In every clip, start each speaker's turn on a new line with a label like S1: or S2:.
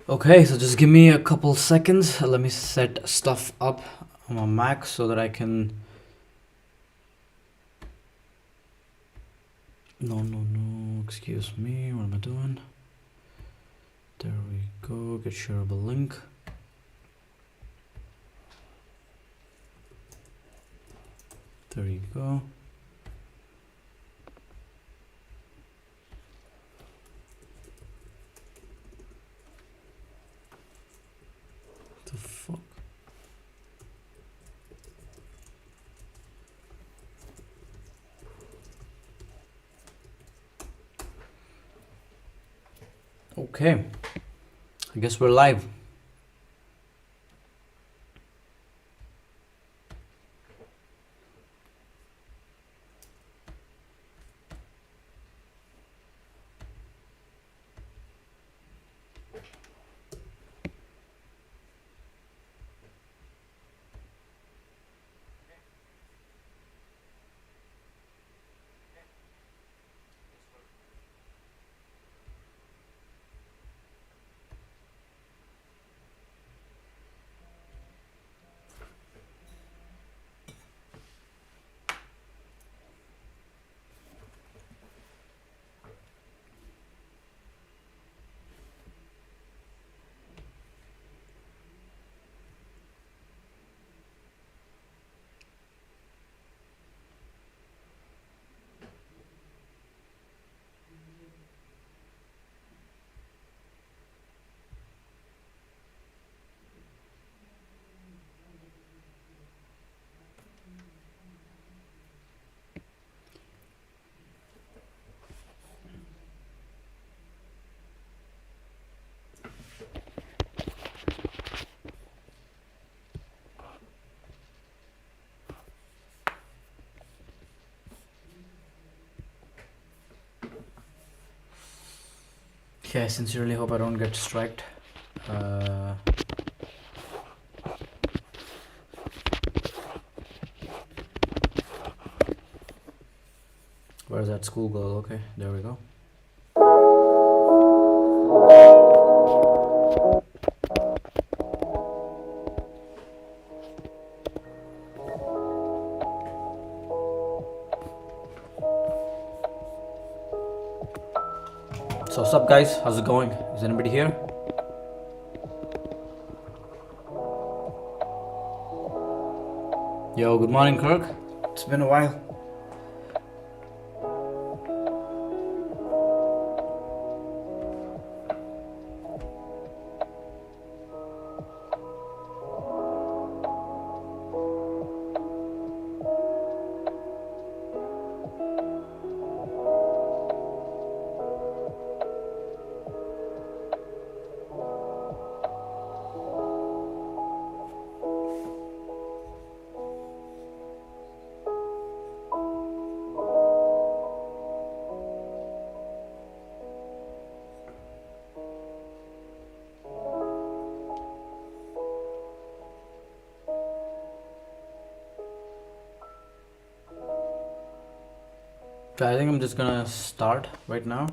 S1: Okay, so just give me a couple seconds. Let me set stuff up on my Mac so that I can... No, excuse me, what am I doing? There we go, get shareable link. There you go. What the fuck? Okay, I guess we're live. Okay, I sincerely hope I don't get striked. Where's that school girl? Okay, there we go. So what's up, guys? How's it going? Is anybody here? Yo, good morning, Kirk. It's been a while. I think I'm just gonna start right now,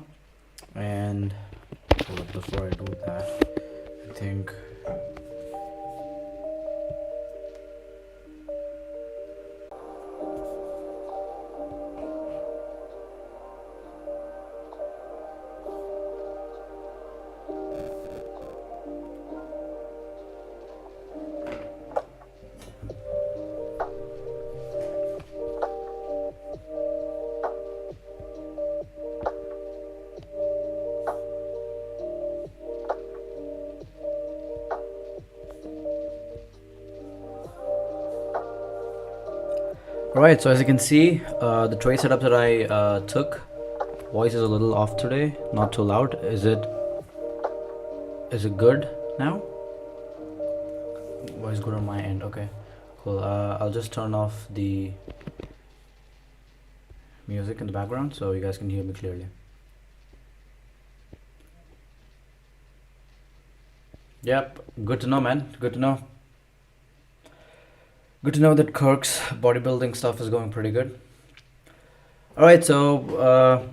S1: and before I do that, I think Alright, so as you can see, the trade setup that I took, voice is a little off today, not too loud. Is it good now? Voice good on my end, okay. Cool, I'll just turn off the music in the background so you guys can hear me clearly. Yep, good to know, man, good to know. Good to know that Kirk's bodybuilding stuff is going pretty good. Alright, so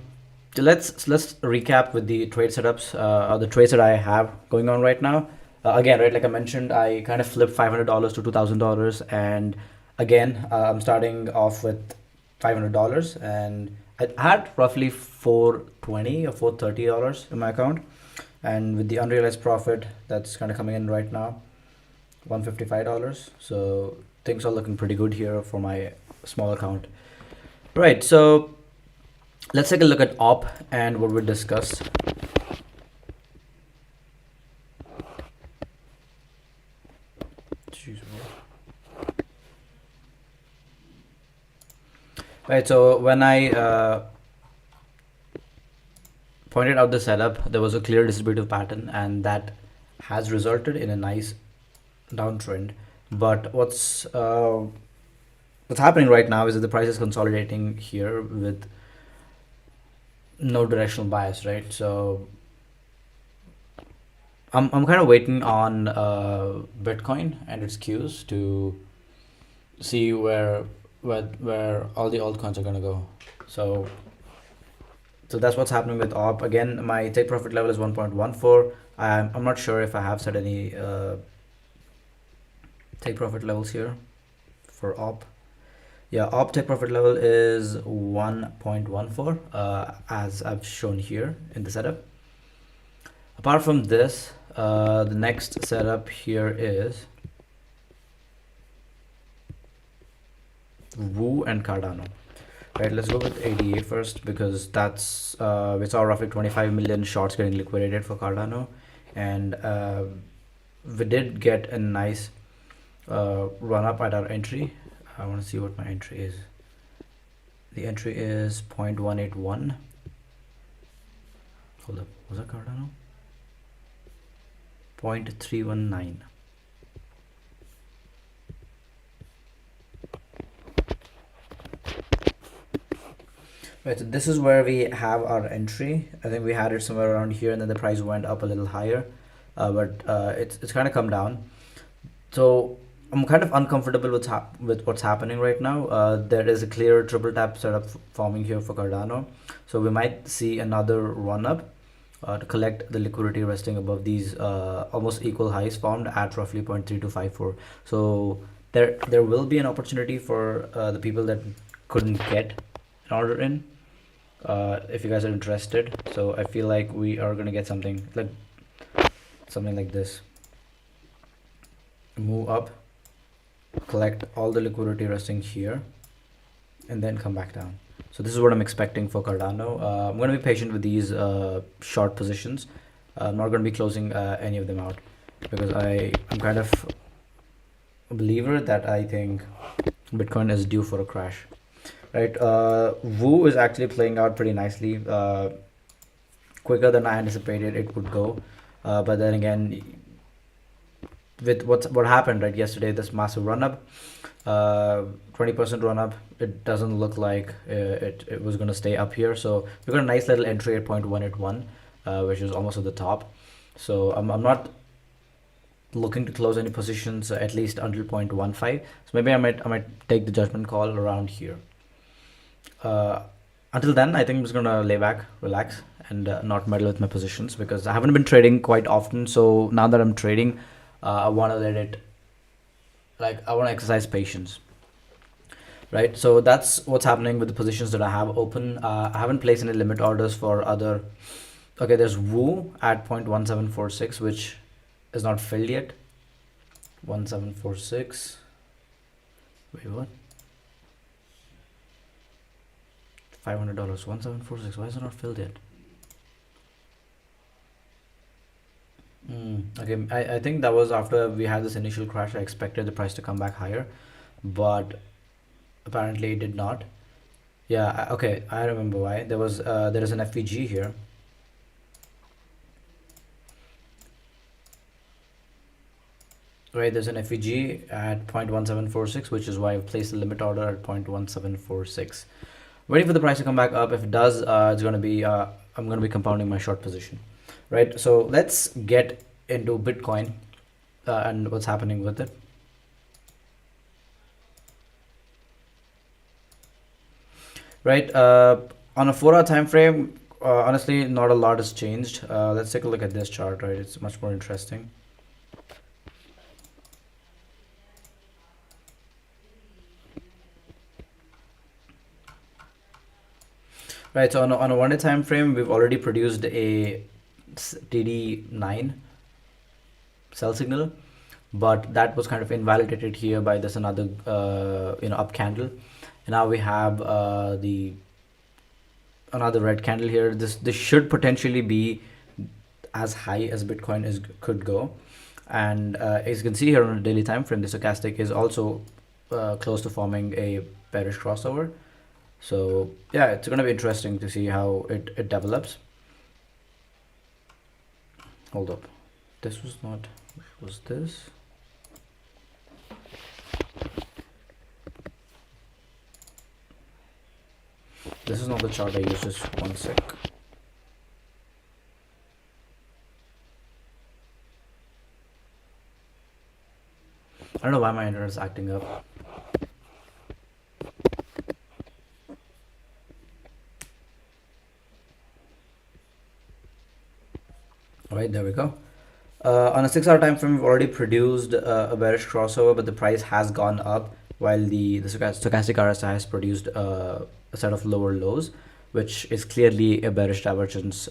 S1: let's recap with the trade setups, or the trades that I have going on right now. Again, right, like I mentioned, I kind of flipped $500 to $2,000, and again, I'm starting off with $500, and I had roughly 420 or $430 in my account, and with the unrealized profit that's kind of coming in right now, $155. So things are looking pretty good here for my small account. Right, so let's take a look at op and what we discussed. Right, so when I pointed out the setup, there was a clear distributive pattern, and that has resulted in a nice downtrend. But what's happening right now is that the price is consolidating here with no directional bias, right? So I'm kind of waiting on Bitcoin and its cues to see where all the altcoins are gonna go. So that's what's happening with op. Again, my take profit level is 1.14. I'm not sure if I have set any take profit levels here for op. Yeah, op take profit level is 1.14, as I've shown here in the setup. Apart from this, the next setup here is Woo and Cardano. Right, let's go with ADA first, because that's we saw roughly 25 million shorts getting liquidated for Cardano, and we did get a nice run up at our entry. I want to see what my entry is. The entry is 0.181. Hold up, was that Cardano? 0.319. Right, so this is where we have our entry. I think we had it somewhere around here, and then the price went up a little higher, but it's kind of come down. So I'm kind of uncomfortable with what's happening right now. There is a clear triple tap setup forming here for Cardano, so we might see another run up to collect the liquidity resting above these almost equal highs formed at roughly 0.3254. So there will be an opportunity for the people that couldn't get an order in, if you guys are interested. So I feel like we are gonna get something like this. Move up, collect all the liquidity resting here, and then come back down. So this is what I'm expecting for Cardano. I'm going to be patient with these short positions. I'm not going to be closing any of them out, because I'm kind of a believer that I think Bitcoin is due for a crash. Right, Woo is actually playing out pretty nicely, quicker than I anticipated it would go. But then again, with what happened right yesterday, this massive run up, 20% run up, it doesn't look like it was going to stay up here. So we got a nice little entry at 0.181, which is almost at the top. So I'm not looking to close any positions at least until 0.15. So maybe I might take the judgment call around here. Until then, I think I'm just gonna lay back, relax, and not meddle with my positions, because I haven't been trading quite often. So now that I'm trading, I want to let it, I want to exercise patience. Right, so that's what's happening with the positions that I have open. I haven't placed any limit orders for other. Okay, there's Woo at 0.1746, which is not filled yet. 1746. Wait, what? $500. 1746. Why is it not filled yet? Okay, I think that was after we had this initial crash. I expected the price to come back higher, but apparently it did not. Yeah, okay, I remember why. There is an FVG here. Right, there's an FVG at 0.1746, which is why I've placed the limit order at 0.1746. Waiting for the price to come back up. If it does, it's going to be I'm going to be compounding my short position. Right, so let's get into Bitcoin and what's happening with it. Right, on a 4-hour time frame, Honestly, not a lot has changed. Let's take a look at this chart, right? It's much more interesting. Right, so on a 1 day time frame, we've already produced a TD9 sell signal, but that was kind of invalidated here by this another up candle, and now we have the another red candle here. This should potentially be as high as Bitcoin could go, and as you can see here on a daily time frame, the stochastic is also close to forming a bearish crossover. So yeah, it's going to be interesting to see how it develops. Hold up, this was not, was this? This is not the chart I used, just one sec. I don't know why my internet is acting up. All right, there we go. On a 6 hour time frame, we've already produced a bearish crossover, but the price has gone up while the stochastic RSI has produced a set of lower lows, which is clearly a bearish divergence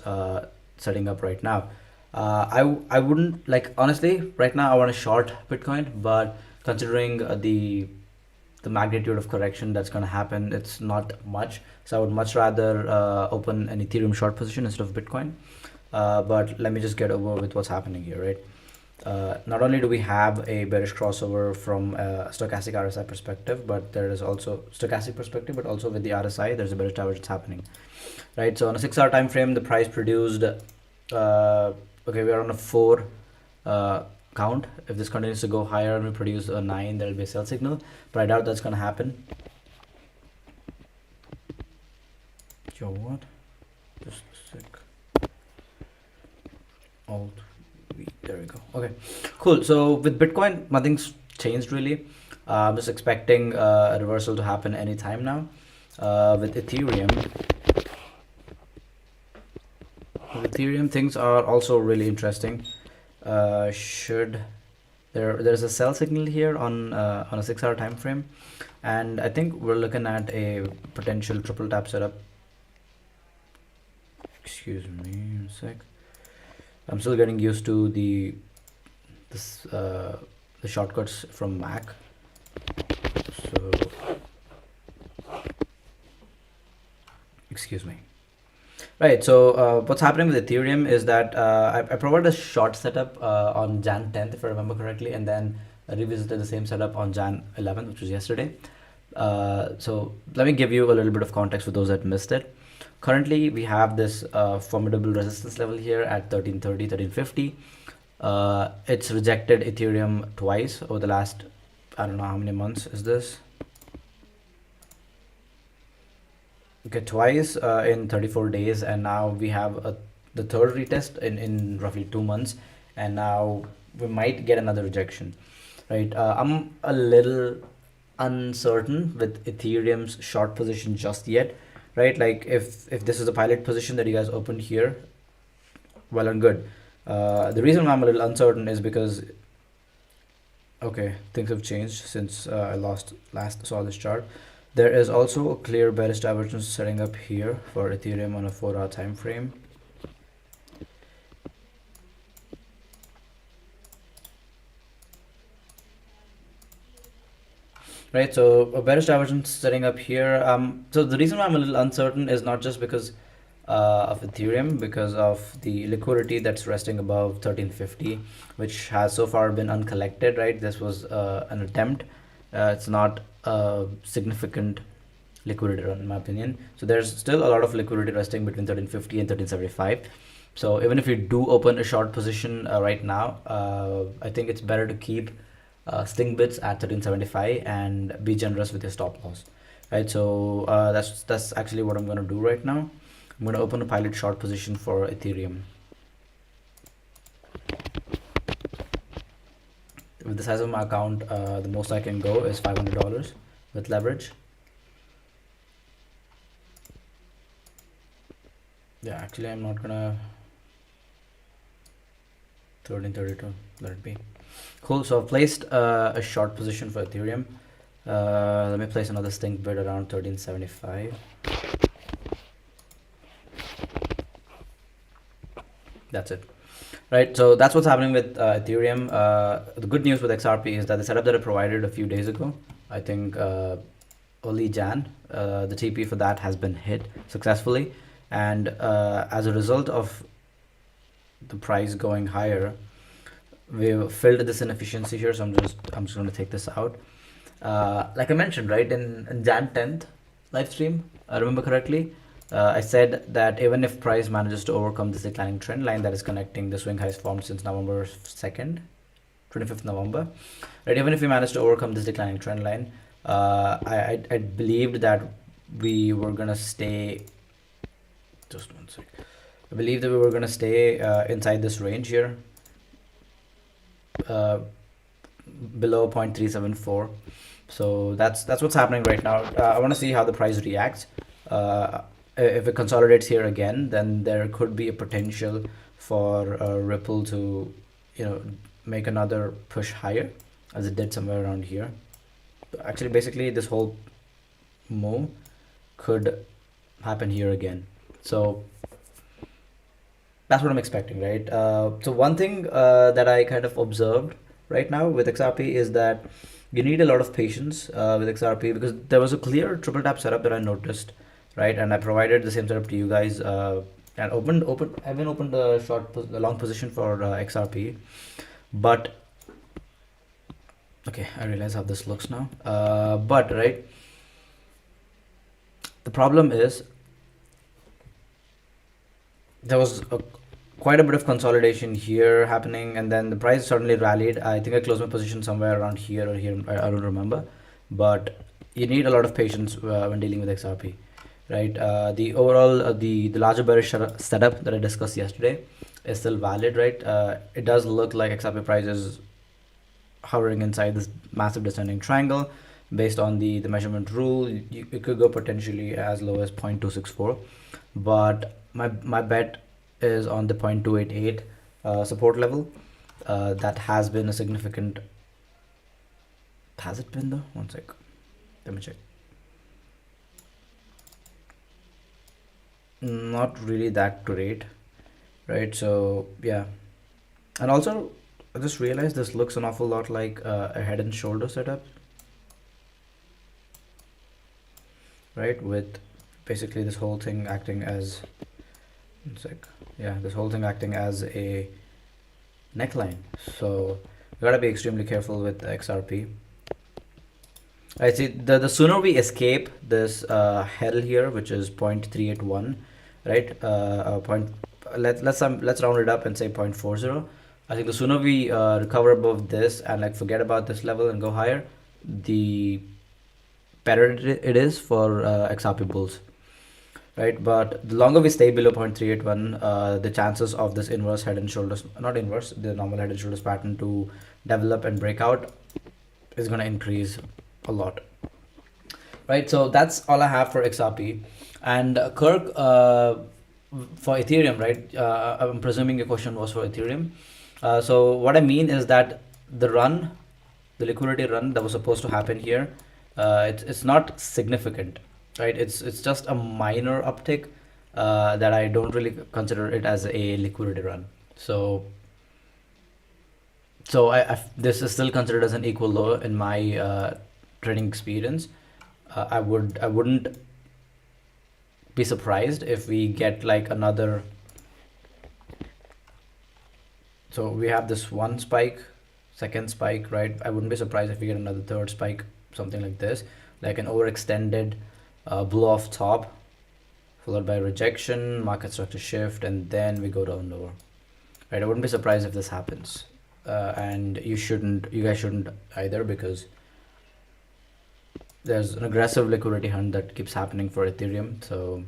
S1: setting up right now. I wouldn't, like, honestly, right now I want to short Bitcoin, but considering the magnitude of correction that's going to happen, it's not much. So I would much rather open an Ethereum short position instead of Bitcoin. But let me just get over with what's happening here, right? Not only do we have a bearish crossover from a stochastic RSI perspective, but there is also stochastic perspective, but also with the RSI, there's a bearish divergence happening, right? So on a 6 hour time frame, the price produced, okay, we are on a 4 count. If this continues to go higher and we produce a 9, there will be a sell signal, but I doubt that's going to happen. Yo, what? Just a sec. Alt V, there we go. Okay, cool. So with Bitcoin, nothing's changed really. I'm just expecting a reversal to happen anytime now. With Ethereum, things are also really interesting. There's a sell signal here on a 6 hour time frame, and I think we're looking at a potential triple tap setup. Excuse me a sec. I'm still getting used to the shortcuts from Mac. So excuse me. Right, so what's happening with Ethereum is that I provided a short setup on Jan 10th, if I remember correctly, and then I revisited the same setup on Jan 11th, which was yesterday. So let me give you a little bit of context for those that missed it. Currently, we have this formidable resistance level here at 1330, 1350. It's rejected Ethereum twice over the last, I don't know how many months is this. Okay, twice in 34 days, and now we have the third retest in roughly 2 months, and now we might get another rejection, right? I'm a little uncertain with Ethereum's short position just yet, right? Like if this is a pilot position that you guys opened here, well and good. The reason why I'm a little uncertain is because, okay, things have changed since I last saw this chart. There is also a clear bearish divergence setting up here for Ethereum on a 4 hour time frame. Right, so a bearish divergence setting up here. So the reason why I'm a little uncertain is not just because of Ethereum, because of the liquidity that's resting above 1350, which has so far been uncollected, right? This was an attempt. It's not a significant liquidity run, in my opinion. So there's still a lot of liquidity resting between 1350 and 1375. So even if you do open a short position right now, I think it's better to keep sting bits at 1375 and be generous with your stop loss, right? So that's actually what I'm going to do right now. I'm going to open a pilot short position for Ethereum. With the size of my account, the most I can go is $500 with leverage. Yeah, Yeah, actually I'm not gonna 1332, let it be. Cool. So I've placed a short position for Ethereum. Let me place another stink bid around 1375. That's it. Right, so that's what's happening with Ethereum. The good news with XRP is that the setup that I provided a few days ago, I think early Jan, the TP for that has been hit successfully, and as a result of the price going higher, we've filled this inefficiency here. So I'm just going to take this out. Like I mentioned, right, in Jan 10th live stream, I remember correctly, I said that even if price manages to overcome this declining trend line that is connecting the swing highs formed since November 2nd, 25th November, right, even if we manage to overcome this declining trend line, I believed that we were going to stay, just one sec, I believe that we were going to stay inside this range here, below 0.374. So that's what's happening right now. I want to see how the price reacts. If it consolidates here again, then there could be a potential for Ripple to, make another push higher, as it did somewhere around here. Actually, basically, this whole move could happen here again. So that's what I'm expecting, right? So one thing that I kind of observed right now with XRP is that you need a lot of patience with XRP, because there was a clear triple tap setup that I noticed, right? And I provided the same setup to you guys, and I've been opened a long position for XRP, but okay, I realize how this looks now. But right, the problem is there was quite a bit of consolidation here happening, and then the price suddenly rallied. I think I closed my position somewhere around here or here, I don't remember, but you need a lot of patience when dealing with XRP, right? The overall the larger bearish setup that I discussed yesterday is still valid, right? It does look like XRP price is hovering inside this massive descending triangle. Based on the measurement rule, it could go potentially as low as 0.264, but my bet is on the 0.288 support level. That has been a significant, has it been though? One sec, let me check. Not really that great, right? So yeah, and also I just realized this looks an awful lot like a head and shoulder setup, right? With basically this whole thing acting as, one sec, yeah, this whole thing acting as a neckline. So you gotta be extremely careful with XRP. I see the sooner we escape this hell here, which is 0.381, right? Let's round it up and say 0.40. I think the sooner we recover above this and like forget about this level and go higher, the better it is for XRP bulls, right? But the longer we stay below 0.381, the chances of this inverse head and shoulders, not inverse, the normal head and shoulders pattern to develop and break out is going to increase a lot, right? So that's all I have for XRP. And Kirk, for Ethereum, right? I'm presuming your question was for Ethereum. So what I mean is that the liquidity run that was supposed to happen here, it's not significant, right? It's just a minor uptick that I don't really consider it as a liquidity run. So this is still considered as an equal low in my trading experience. I wouldn't be surprised if we get like another. So we have this one spike, second spike, right? I wouldn't be surprised if we get another third spike, something like this, like an overextended blow off top, followed by rejection, market structure shift, and then we go down lower, right? I wouldn't be surprised if this happens, and you guys shouldn't either, because there's an aggressive liquidity hunt that keeps happening for Ethereum. So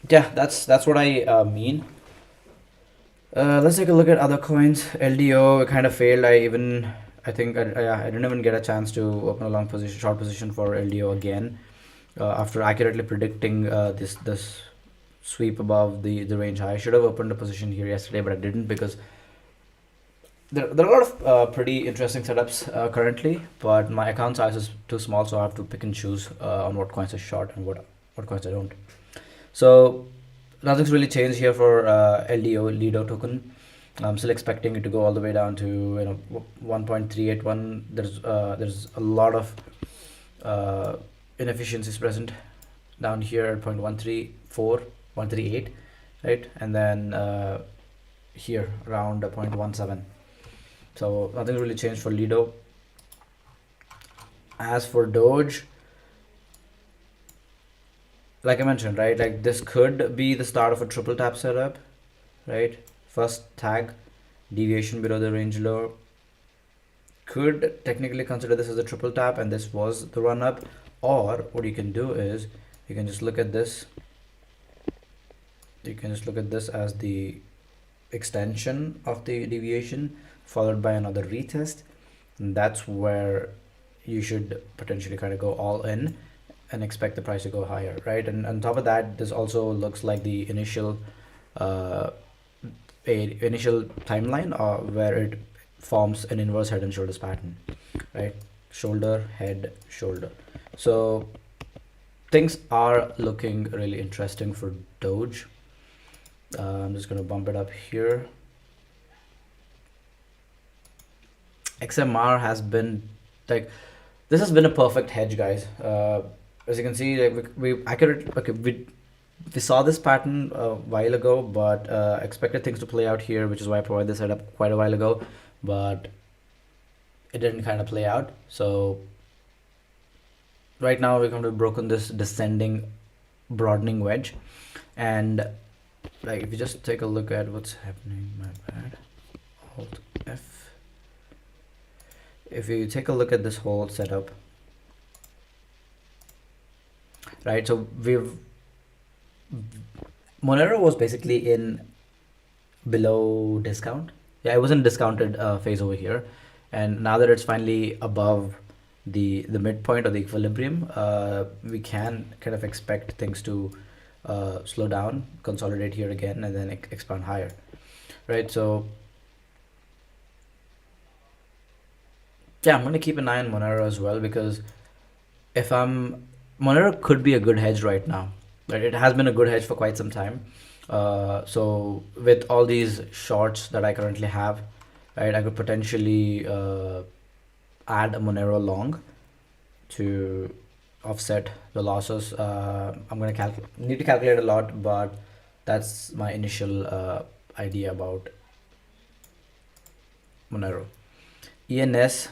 S1: yeah, that's what I mean. Let's take a look at other coins. LDO kind of failed. I think I didn't even get a chance to open a short position for LDO again, after accurately predicting this sweep above the range high. I should have opened a position here yesterday, but I didn't because there are a lot of pretty interesting setups currently, but my account size is too small, so I have to pick and choose on what coins I short and what coins I don't. So nothing's really changed here for LDO Lido token. I'm still expecting it to go all the way down to 1.381. There's a lot of inefficiencies present down here at 0.134, 138, right, and then here around 0.17. So nothing's really changed for Lido. As for Doge, like I mentioned, right, like this could be the start of a triple tap setup, right? First tag, deviation below the range low. Could technically consider this as a triple tap, and this was the run up. Or what you can do is you can just look at this. You can just look at this as the extension of the deviation followed by another retest, and that's where you should potentially kind of go all in and expect the price to go higher, right? And on top of that, this also looks like the initial initial timeline where it forms an inverse head and shoulders pattern, right? Shoulder, head, shoulder. So things are looking really interesting for Doge. I'm just going to bump it up here. XMR has been like, this has been a perfect hedge, guys. As you can see, like we saw this pattern a while ago, but expected things to play out here, which is why I provided this setup quite a while ago, but it didn't kind of play out. So right now we're going to have broken this descending broadening wedge, and like if you just take a look at what's happening, my bad, Alt F. If you take a look at this whole setup, right, so Monero was basically in below discount. Yeah, it was in discounted phase over here, and now that it's finally above the midpoint or the equilibrium, we can kind of expect things to slow down, consolidate here again, and then expand higher, right? So yeah, I'm going to keep an eye on Monero as well, because Monero could be a good hedge right now, right? It has been a good hedge for quite some time. So with all these shorts that I currently have, right, I could potentially add a Monero long to offset the losses. I'm going to need to calculate a lot, but that's my initial idea about Monero. ENS,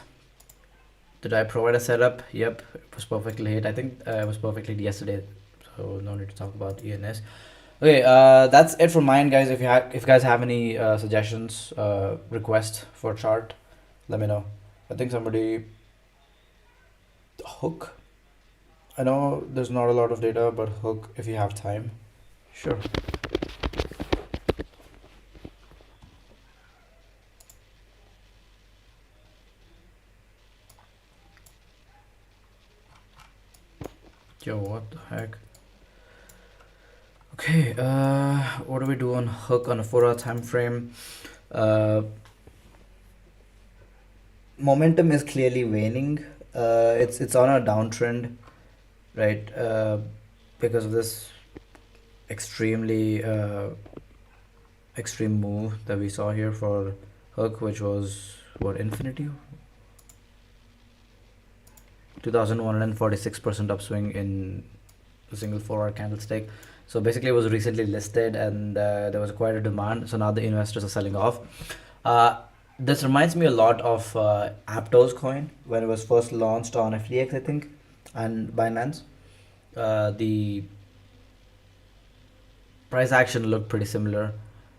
S1: did I provide a setup? Yep, it was perfectly hit. I think it was perfectly hit yesterday, so no need to talk about ENS. Okay, that's it from mine, guys. If you guys have any suggestions, requests for chart, let me know. I think somebody Hook. I know there's not a lot of data, but Hook, if you have time, sure. Yo, what the heck? Okay, what do we do on Hook on a 4-hour time frame? Momentum is clearly waning. It's on a downtrend, right? Because of this extremely extreme move that we saw here for Hook, which was what, infinity? 2146% upswing in a single 4-hour candlestick. So basically it was recently listed, and there was quite a demand, so now the investors are selling off. This reminds me a lot of Aptos coin when it was first launched on FTX, I think, and Binance. The price action looked pretty similar,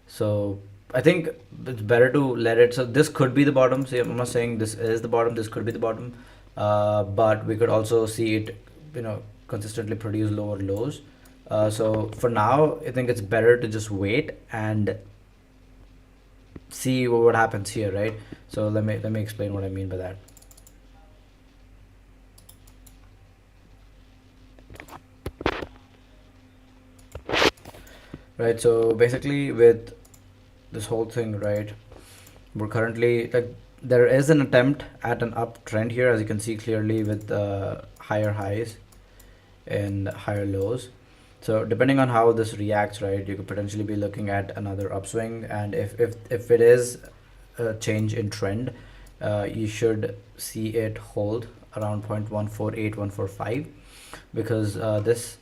S1: so I think it's better to let it. So this could be the bottom. So I'm not saying this is the bottom. This could be the bottom, but we could also see it, consistently produce lower lows. So for now, I think it's better to just wait and see what happens here, right? So let me explain what I mean by that. right? So basically with this whole thing, right, we're currently like there is an attempt at an uptrend here, as you can see clearly with higher highs and higher lows. So depending on how this reacts, right, you could potentially be looking at another upswing, and if it is a change in trend, you should see it hold around 0.148145, because this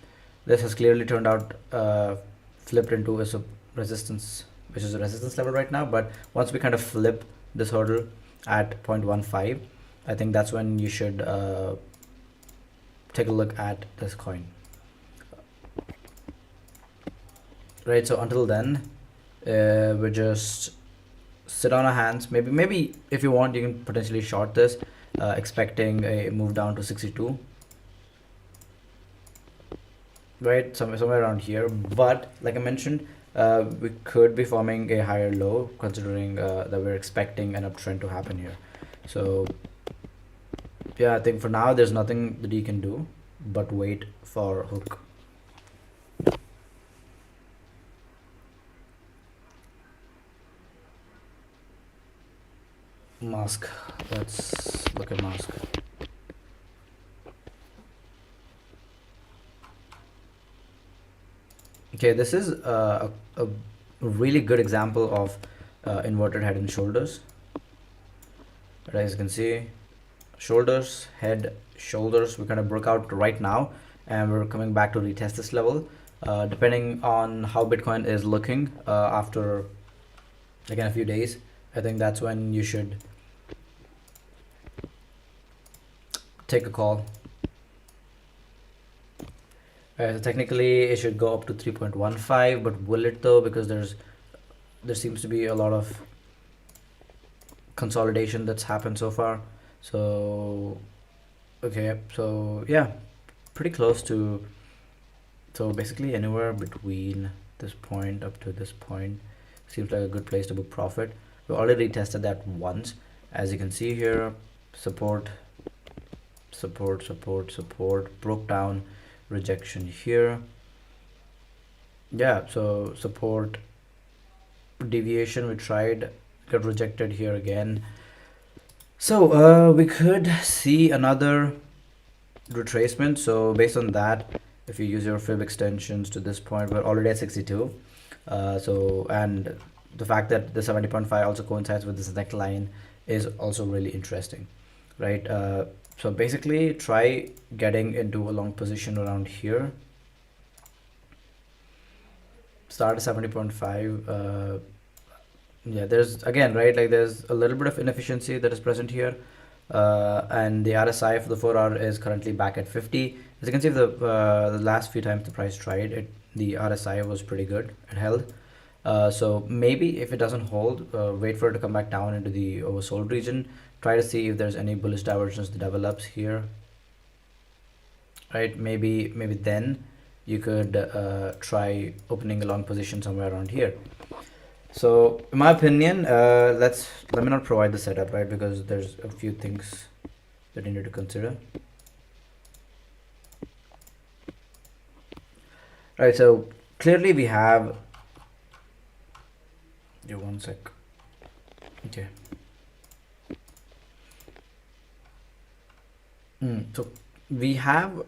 S1: has clearly turned out flipped into a resistance, which is a resistance level right now. But once we kind of flip this hurdle at 0.15, I think that's when you should take a look at this coin, right? So until then, we just sit on our hands. Maybe if you want, you can potentially short this, expecting a move down to 62, right, somewhere around here. But like I mentioned, we could be forming a higher low, considering that we're expecting an uptrend to happen here. So yeah, I think for now there's nothing that you can do but wait for hook. Mask, let's look at mask. Okay, this is a really good example of inverted head and shoulders. Right, as you can see, shoulders, head, shoulders, we kind of broke out right now, and we're coming back to retest this level. Depending on how Bitcoin is looking after again a few days, I think that's when you should take a call. So technically it should go up to 3.15, but will it though? Because there seems to be a lot of consolidation that's happened so far. So okay, so yeah, pretty close to, so basically anywhere between this point up to this point seems like a good place to book profit. We already tested that once, as you can see here. Support, support, support, support, broke down, rejection here. Yeah, so support, deviation, we tried, got rejected here again. So we could see another retracement. So based on that, if you use your fib extensions to this point, we're already at 62. So, and the fact that the 70.5 also coincides with this neckline is also really interesting, right? So basically try getting into a long position around here. Start at 70.5. Yeah, there's again, right, like there's a little bit of inefficiency that is present here. And the RSI for the 4-hour is currently back at 50. As you can see, the last few times the price tried it, the RSI was pretty good, it held. So maybe if it doesn't hold, wait for it to come back down into the oversold region. Try to see if there's any bullish divergence that develops here, right? Maybe then you could try opening a long position somewhere around here. So in my opinion, let me not provide the setup, right, because there's a few things that you need to consider. Right, so clearly we have, give one sec. Okay. So we have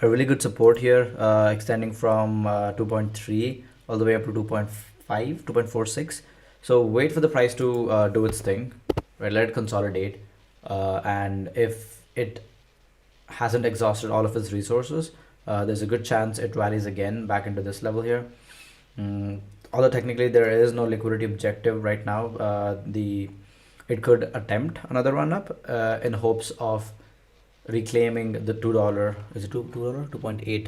S1: a really good support here, extending from 2.3 all the way up to 2.5, 2.46. So wait for the price to do its thing, right? Let it consolidate, and if it hasn't exhausted all of its resources, there's a good chance it rallies again back into this level here. Although technically there is no liquidity objective right now, it could attempt another run up in hopes of reclaiming the $2, is it $2, 2.8,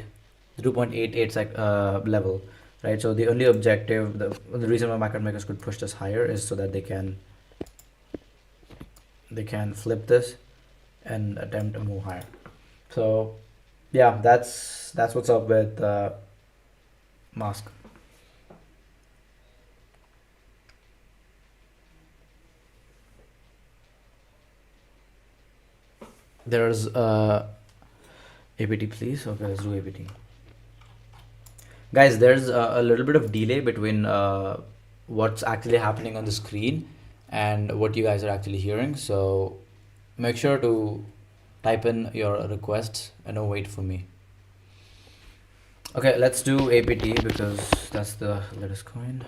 S1: the 2.88 level, right? So the only objective, the reason why market makers could push this higher is so that they can flip this and attempt to move higher. So yeah, that's what's up with mask. There's APT, please. Okay, let's do APT. Guys, there's a little bit of delay between what's actually happening on the screen and what you guys are actually hearing. So make sure to type in your requests and don't wait for me. Okay, let's do APT because that's the latest coin.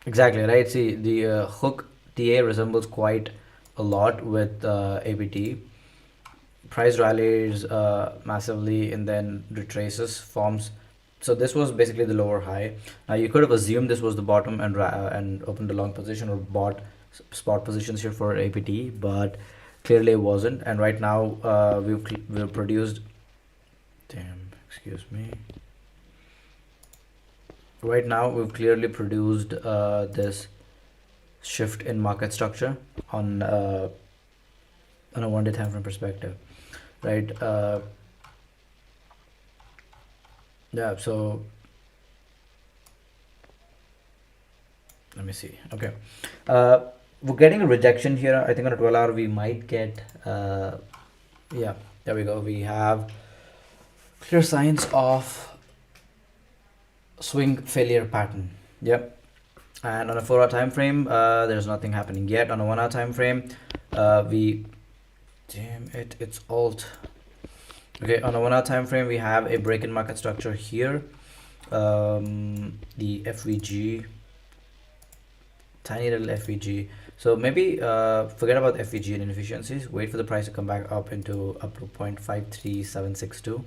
S1: Exactly, right? See, the hook TA resembles quite a lot with APT. Price rallies massively and then retraces, forms. So this was basically the lower high. Now you could have assumed this was the bottom and opened a long position or bought spot positions here for APT, but clearly it wasn't. And right now we've produced. Damn, excuse me. Right now we've clearly produced this shift in market structure on a 1-day time frame perspective, right? Yeah, so let me see. Okay, we're getting a rejection here. I think on a 12 hour we might get yeah, there we go. We have clear signs of swing failure pattern. Yep. And on a 4 hour time frame there's nothing happening yet. On a 1 hour time frame we damn it, it's alt. Okay, on a 1 hour time frame we have a break in market structure here. The FVG, tiny little FVG. So maybe forget about FVG and inefficiencies. Wait for the price to come back up to 0.53762.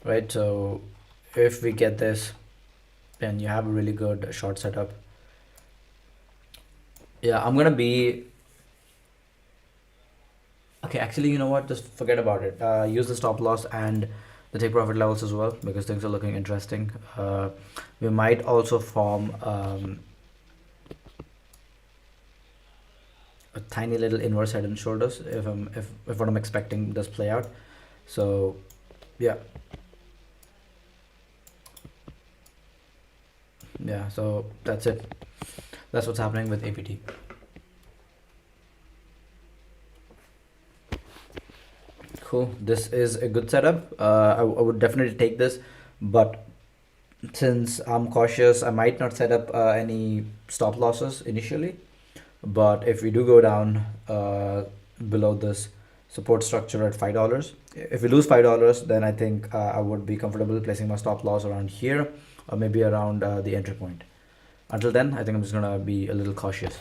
S1: Right, so if we get this, then you have a really good short setup. Yeah, I'm gonna be okay. Actually, you know what? Just forget about it. Use the stop loss and the take profit levels as well because things are looking interesting. We might also form a tiny little inverse head and shoulders if what I'm expecting does play out. So yeah. Yeah, so that's it. That's what's happening with APT. Cool. This is a good setup. I would definitely take this, but since I'm cautious, I might not set up any stop losses initially. But if we do go down below this support structure at $5, if we lose $5, then I think I would be comfortable placing my stop loss around here or maybe around the entry point. Until then, I think I'm just gonna be a little cautious.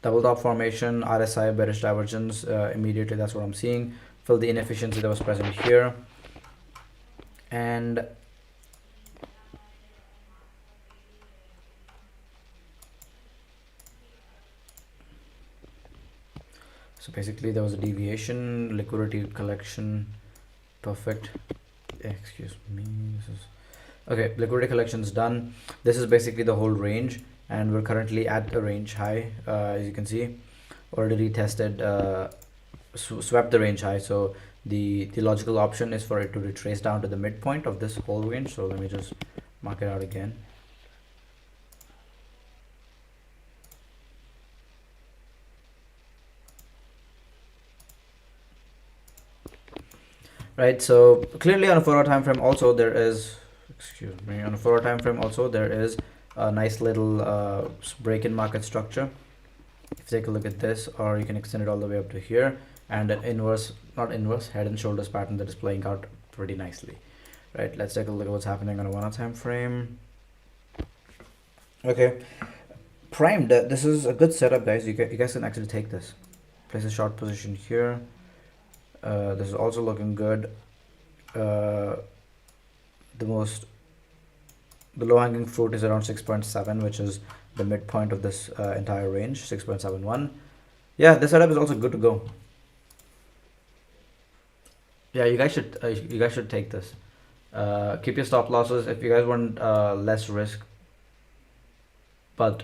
S1: Double top formation, RSI, bearish divergence, immediately that's what I'm seeing. Fill the inefficiency that was present here. And so basically there was a deviation, liquidity collection, perfect. Excuse me, this is okay. Liquidity collection is done. This is basically the whole range and we're currently at a range high, as you can see. Already tested, swept the range high. So the logical option is for it to retrace down to the midpoint of this whole range. So let me just mark it out again. Right, so clearly on a 4 hour time frame also there is, excuse me, on a 4 hour time frame also there is a nice little break in market structure. If you take a look at this, or you can extend it all the way up to here, and an inverse, not inverse, head and shoulders pattern that is playing out pretty nicely. Right, let's take a look at what's happening on a 1 hour time frame. Okay, primed. This is a good setup, guys. You guys can actually take this, place a short position here. This is also looking good. The low-hanging fruit is around 6.7, which is the midpoint of this entire range, 6.71. Yeah, this setup is also good to go. Yeah, you guys should take this. Keep your stop losses if you guys want less risk. But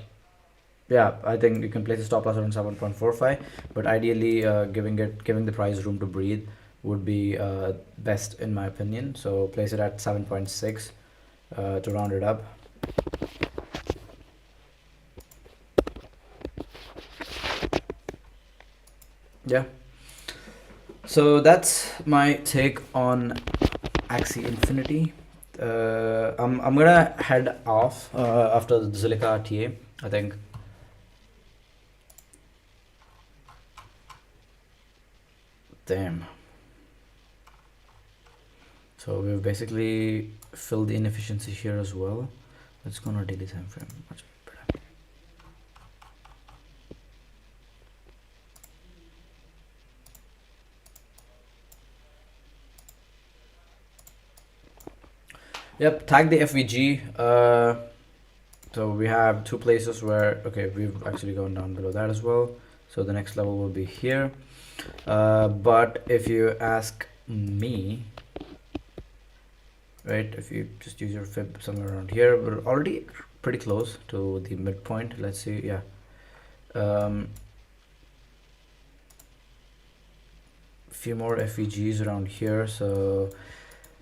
S1: yeah, I think you can place a stop loss around 7.45, but ideally giving the price room to breathe would be best in my opinion. So place it at 7.6 to round it up. Yeah, so that's my take on Axie Infinity. I'm gonna head off after the Zilliqa TA, I think. Damn. So we've basically filled the inefficiency here as well. Let's go on our daily time frame. Much better. Yep, tag the FVG. So we have two places where, okay, we've actually gone down below that as well. So the next level will be here. But if you ask me, right, if you just use your fib somewhere around here, we're already pretty close to the midpoint. Let's see, yeah. Few more FVGs around here. So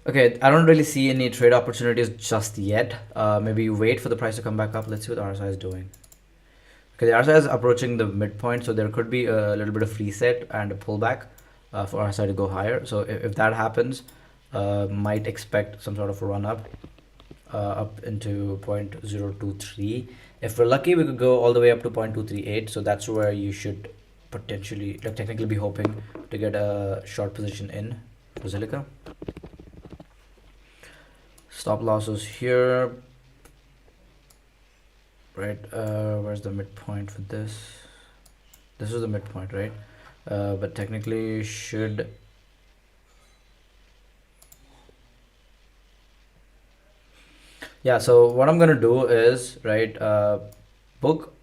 S1: okay, I don't really see any trade opportunities just yet. Maybe wait for the price to come back up. Let's see what the RSI is doing. Okay, the RSI is approaching the midpoint, so there could be a little bit of reset and a pullback for RSI to go higher. So if that happens, might expect some sort of a run up into 0.023. If we're lucky, we could go all the way up to 0.238. So that's where you should potentially, like, technically be hoping to get a short position in for Zilliqa. Stop losses here, right? Where's the midpoint for this? This is the midpoint, right? But technically should, yeah. So what I'm gonna do is, right, book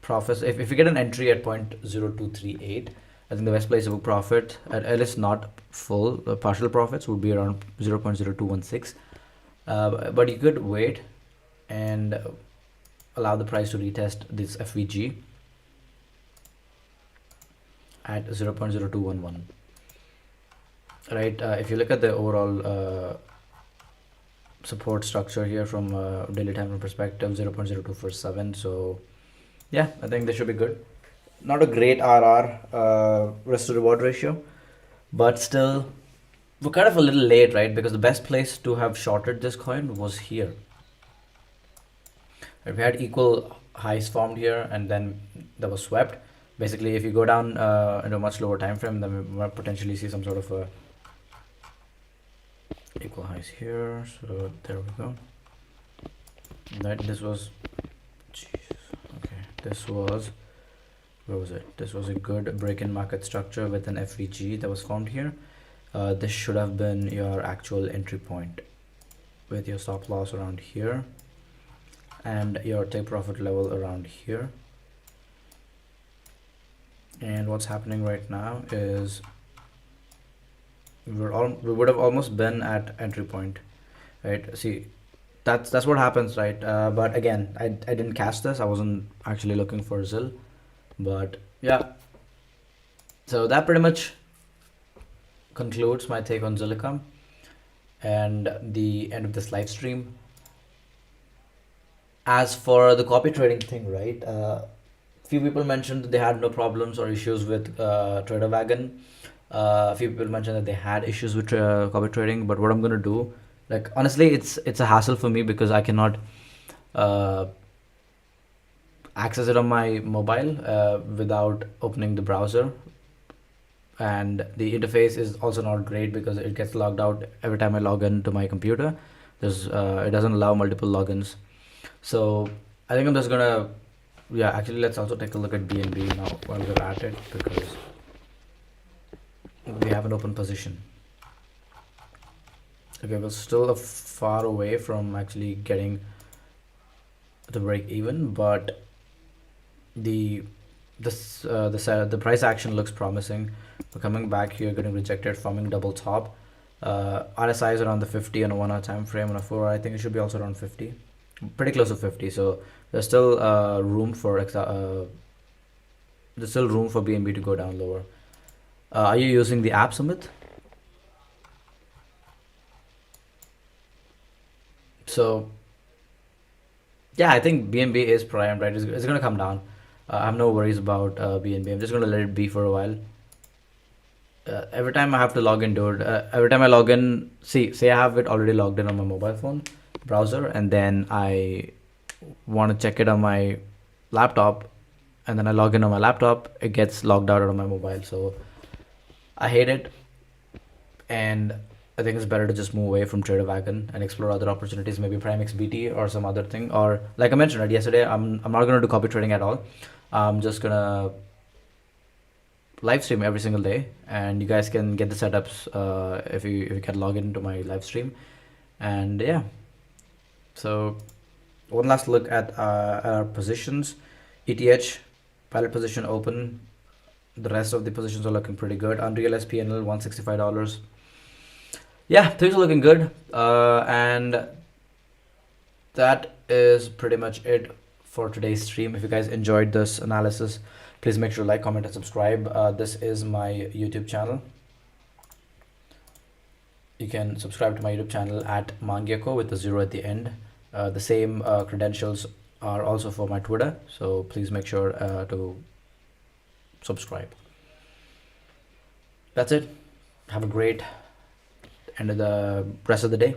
S1: profits. If you get an entry at 0.0238, I think the best place to book profit, at least not full, partial profits, would be around 0.0216. But you could wait and allow the price to retest this FVG at 0.0211. Right, if you look at the overall support structure here from daily time frame perspective, 0.0247. So yeah, I think this should be good. Not a great RR, risk to reward ratio, but still we're kind of a little late, right? Because the best place to have shorted this coin was here. Right, we had equal highs formed here, and then that was swept. Basically, if you go down into a much lower time frame, then we might potentially see some sort of a equal highs here. So there we go. Right, this was, okay, this was, where was it? This was a good break-in market structure with an FVG that was formed here. This should have been your actual entry point with your stop loss around here and your take profit level around here. And what's happening right now is we would have almost been at entry point, right? See, that's what happens, right? But again, I didn't catch this. I wasn't actually looking for ZIL, but yeah. So that pretty much concludes my take on Zilliqa and the end of this live stream. As for the copy trading thing, right? Few people mentioned that they had no problems or issues with Trader Wagon. A few people mentioned that they had issues with copy trading. But what I'm gonna do, like, honestly, it's a hassle for me because I cannot access it on my mobile without opening the browser, and the interface is also not great because it gets logged out every time I log into my computer. There's it doesn't allow multiple logins. So I think I'm just gonna, yeah, actually let's also take a look at BNB now while we're at it, because we have an open position. Okay, we're still far away from actually getting the break even, but the price action looks promising. We're coming back here, getting rejected, forming double top. RSI is around the 50 on a 1 hour time frame. On a 4 hour, I think it should be also around 50, pretty close to 50. So there's still room for BNB to go down lower. Are you using the app, Sumit? So yeah, I think BNB is prime, right? It's gonna come down. I have no worries about BNB. I'm just gonna let it be for a while. Every time I have to log in, dude. Every time I log in, say I have it already logged in on my mobile phone browser, and then I want to check it on my laptop, and then I log in on my laptop, it gets logged out on my mobile. So I hate it, and I think it's better to just move away from Trader Wagon and explore other opportunities, maybe Prime XBT or some other thing. Or like I mentioned right yesterday, I'm not gonna do copy trading at all. I'm just gonna live stream every single day, and you guys can get the setups if you can log into my live stream. And yeah, so one last look at our positions. ETH pilot position open. The rest of the positions are looking pretty good. Unrealized PNL $165. Yeah, things are looking good. And that is pretty much it for today's stream. If you guys enjoyed this analysis, please make sure to like, comment, and subscribe. This is my YouTube channel. You can subscribe to my YouTube channel at Mangyako with a 0 at the end. The same credentials are also for my Twitter, so please make sure to subscribe. That's it. Have a great end of the rest of the day.